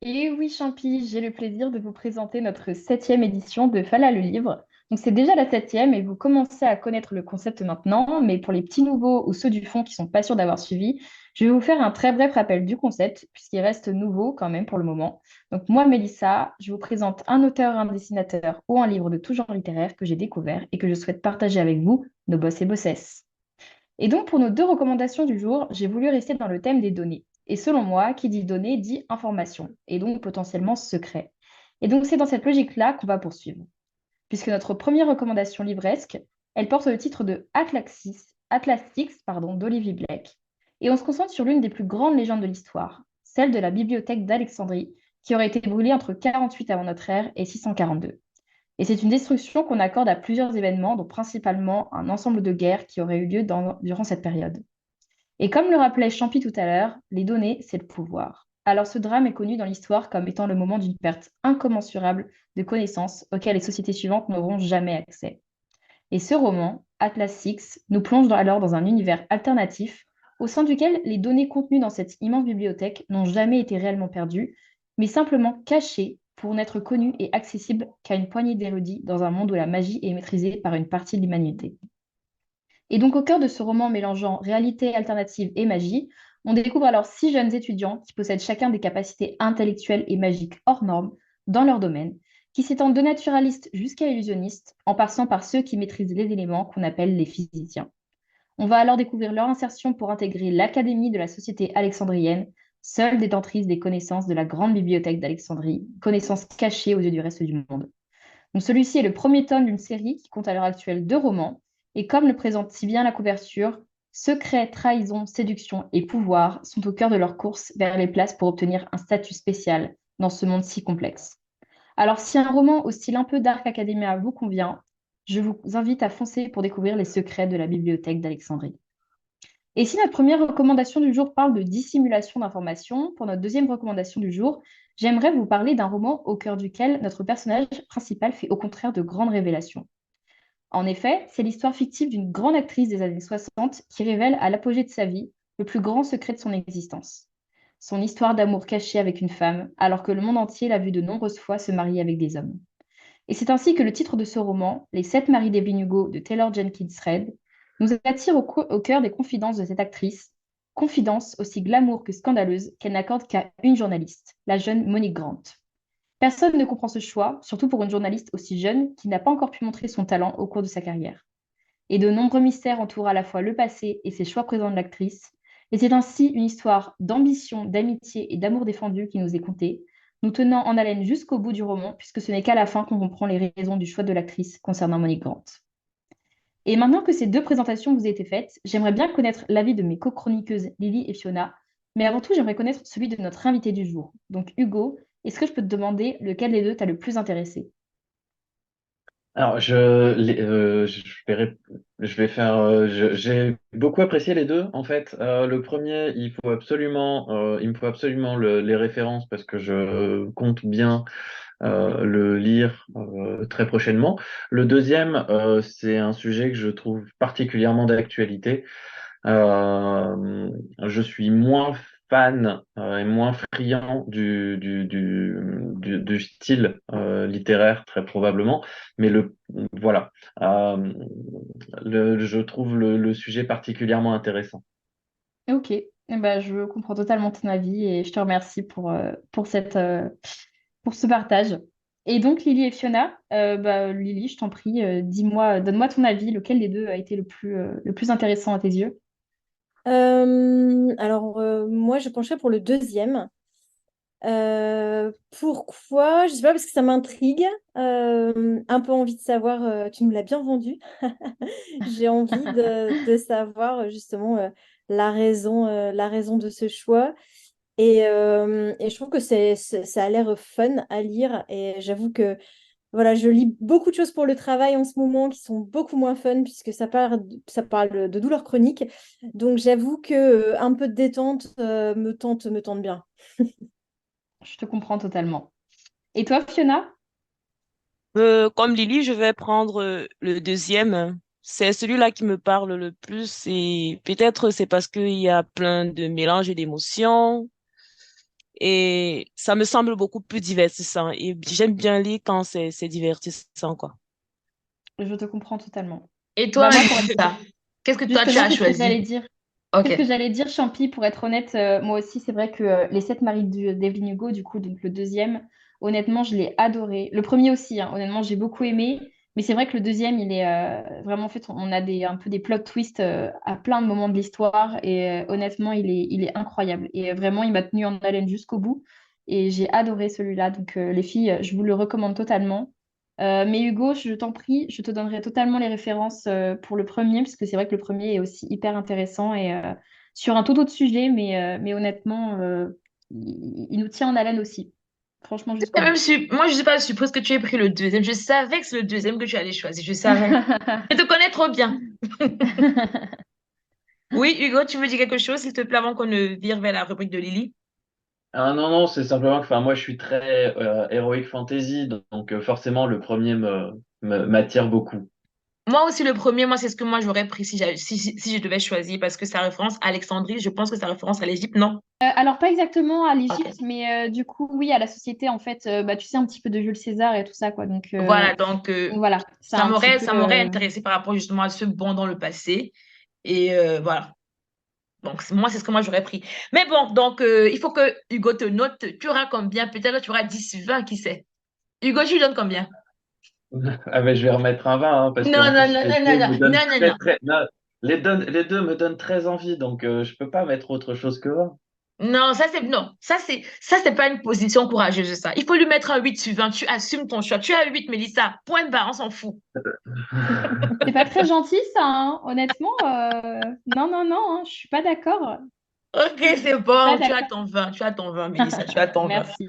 Et oui, Champi, j'ai le plaisir de vous présenter notre septième édition de Fala le livre. Donc c'est déjà la septième et vous commencez à connaître le concept maintenant, mais pour les petits nouveaux ou ceux du fond qui sont pas sûrs d'avoir suivi, je vais vous faire un très bref rappel du concept, puisqu'il reste nouveau quand même pour le moment. Donc moi, Mélissa, je vous présente un auteur, un dessinateur ou un livre de tout genre littéraire que j'ai découvert et que je souhaite partager avec vous, nos boss et bossesses. Et donc, pour nos deux recommandations du jour, j'ai voulu rester dans le thème des données. Et selon moi, qui dit données dit information, et donc potentiellement secret. Et donc, c'est dans cette logique-là qu'on va poursuivre. Puisque notre première recommandation livresque, elle porte le titre de Atlas Six, d'Olivier Blake. Et on se concentre sur l'une des plus grandes légendes de l'histoire, celle de la bibliothèque d'Alexandrie, qui aurait été brûlée entre 48 avant notre ère et 642. Et c'est une destruction qu'on accorde à plusieurs événements, dont principalement un ensemble de guerres qui auraient eu lieu durant cette période. Et comme le rappelait Champy tout à l'heure, les données, c'est le pouvoir. Alors ce drame est connu dans l'histoire comme étant le moment d'une perte incommensurable de connaissances auxquelles les sociétés suivantes n'auront jamais accès. Et ce roman, Atlas Six, nous plonge alors dans un univers alternatif au sein duquel les données contenues dans cette immense bibliothèque n'ont jamais été réellement perdues, mais simplement cachées pour n'être connues et accessibles qu'à une poignée d'érudits dans un monde où la magie est maîtrisée par une partie de l'humanité. Et donc au cœur de ce roman mélangeant réalité alternative et magie, on découvre alors six jeunes étudiants qui possèdent chacun des capacités intellectuelles et magiques hors normes dans leur domaine, qui s'étendent de naturalistes jusqu'à illusionnistes, en passant par ceux qui maîtrisent les éléments qu'on appelle les physiciens. On va alors découvrir leur insertion pour intégrer l'Académie de la société alexandrienne, seule détentrice des connaissances de la grande bibliothèque d'Alexandrie, connaissances cachées aux yeux du reste du monde. Donc celui-ci est le premier tome d'une série qui compte à l'heure actuelle deux romans, et comme le présente si bien la couverture, secret, trahison, séduction et pouvoir sont au cœur de leur course vers les places pour obtenir un statut spécial dans ce monde si complexe. Alors si un roman au style un peu Dark Academia vous convient, je vous invite à foncer pour découvrir les secrets de la bibliothèque d'Alexandrie. Et si notre première recommandation du jour parle de dissimulation d'informations, pour notre deuxième recommandation du jour, j'aimerais vous parler d'un roman au cœur duquel notre personnage principal fait au contraire de grandes révélations. En effet, c'est l'histoire fictive d'une grande actrice des années 60 qui révèle à l'apogée de sa vie le plus grand secret de son existence. Son histoire d'amour cachée avec une femme, alors que le monde entier l'a vue de nombreuses fois se marier avec des hommes. Et c'est ainsi que le titre de ce roman, Les Sept Maris d'Evelyn Hugo de Taylor Jenkins Reid, nous attire au cœur des confidences de cette actrice, confidences aussi glamour que scandaleuses qu'elle n'accorde qu'à une journaliste, la jeune Monique Grant. Personne ne comprend ce choix, surtout pour une journaliste aussi jeune qui n'a pas encore pu montrer son talent au cours de sa carrière. Et de nombreux mystères entourent à la fois le passé et ses choix présents de l'actrice. Et c'est ainsi une histoire d'ambition, d'amitié et d'amour défendu qui nous est contée, nous tenant en haleine jusqu'au bout du roman, puisque ce n'est qu'à la fin qu'on comprend les raisons du choix de l'actrice concernant Monique Grant. Et maintenant que ces deux présentations vous aient été faites, j'aimerais bien connaître l'avis de mes co-chroniqueuses Lily et Fiona, mais avant tout, j'aimerais connaître celui de notre invité du jour. Donc Hugo, est-ce que je peux te demander lequel des deux t'a le plus intéressé? Alors, je vais faire. J'ai beaucoup apprécié les deux. En fait, le premier, il me faut absolument les références parce que je compte bien le lire très prochainement. Le deuxième, c'est un sujet que je trouve particulièrement d'actualité. Je suis moins fan et moins friand du style littéraire, très probablement, mais voilà. Euh, je trouve le sujet particulièrement intéressant. Ok, eh ben, je comprends totalement ton avis et je te remercie pour ce partage. Et donc, Lily et Fiona, Lily, je t'en prie, dis-moi, donne-moi ton avis, lequel des deux a été le plus intéressant à tes yeux? Moi, je pencherais pour le deuxième. Pourquoi? Je sais pas, parce que ça m'intrigue. Un peu envie de savoir, tu me l'as bien vendu. J'ai envie de savoir justement la raison de ce choix. Et je trouve que ça a l'air fun à lire. Et j'avoue que voilà, je lis beaucoup de choses pour le travail en ce moment qui sont beaucoup moins fun puisque ça parle de douleurs chroniques. Donc j'avoue que un peu de détente me tente bien. Je te comprends totalement. Et toi, Fiona? Comme Lily, je vais prendre le deuxième. C'est celui-là qui me parle le plus et peut-être c'est parce qu'il y a plein de mélanges d'émotions Et ça me semble beaucoup plus divertissant. Et j'aime bien lire quand c'est divertissant, quoi. Je te comprends totalement. Et toi, Bah moi, pour être... Mélissa, qu'est-ce que toi tu Justement, as c'est ce que j'allais choisi? dire. C'est Ok. ce que j'allais dire, Champi, pour être honnête, moi aussi, c'est vrai que Les Sept maris d'Evelyn Hugo, du coup, donc le deuxième, honnêtement, je l'ai adoré. Le premier aussi, hein, honnêtement, j'ai beaucoup aimé. Mais c'est vrai que le deuxième, il est vraiment fait, on a un peu des plot twists à plein de moments de l'histoire. Et honnêtement, il est incroyable. Et vraiment, il m'a tenu en haleine jusqu'au bout. Et j'ai adoré celui-là. Donc, les filles, je vous le recommande totalement. Mais Hugo, je t'en prie, je te donnerai totalement les références pour le premier, parce que c'est vrai que le premier est aussi hyper intéressant et sur un tout autre sujet, mais honnêtement, il nous tient en haleine aussi. Franchement, Quand jusqu'au même bout. moi, je ne sais pas, je suppose que tu aies pris le deuxième. Je savais que c'est le deuxième que tu allais choisir. Je savais. Je te connais trop bien. Oui, Hugo, tu veux dire quelque chose, s'il te plaît, avant qu'on ne vire vers la rubrique de Lily? Ah non, non, c'est simplement que enfin, moi je suis très heroic fantasy, donc forcément le premier m'attire beaucoup. Moi aussi, le premier, moi, c'est ce que moi j'aurais pris si je devais choisir, parce que ça référence à Alexandrie. Je pense que ça référence à l'Égypte, non? Alors, pas exactement à l'Égypte, Ok. mais du coup, oui, à la société, en fait, bah, tu sais, un petit peu de Jules César et tout ça, quoi. Voilà, donc Donc voilà, c'est un petit peu. ça m'aurait intéressé par rapport justement à ce bond dans le passé. Et voilà. Donc, moi, c'est ce que moi j'aurais pris. Mais bon, donc, il faut que Hugo te note. Tu auras combien? Peut-être que tu auras 10, 20, qui sait? Hugo, tu lui donnes combien? Ah ben je vais remettre un 20 hein, parce Non, qu'en non, plus non, les non, non, deux non, me donnent non, non, très non. très non, les deux me donnent très envie, donc je peux pas mettre autre chose que 20. Non, ça, c'est pas une position courageuse, ça. Il faut lui mettre un 8 sur 20. Tu assumes ton choix. Tu as 8, Mélissa. Point barre, on s'en fout. C'est pas très gentil, ça, hein. Honnêtement, non, non, non, hein, je suis pas d'accord. Ok, c'est Pas bon. Tu as d'accord. ton 20. Tu as ton 20, Mélissa. Tu as ton 20. Merci.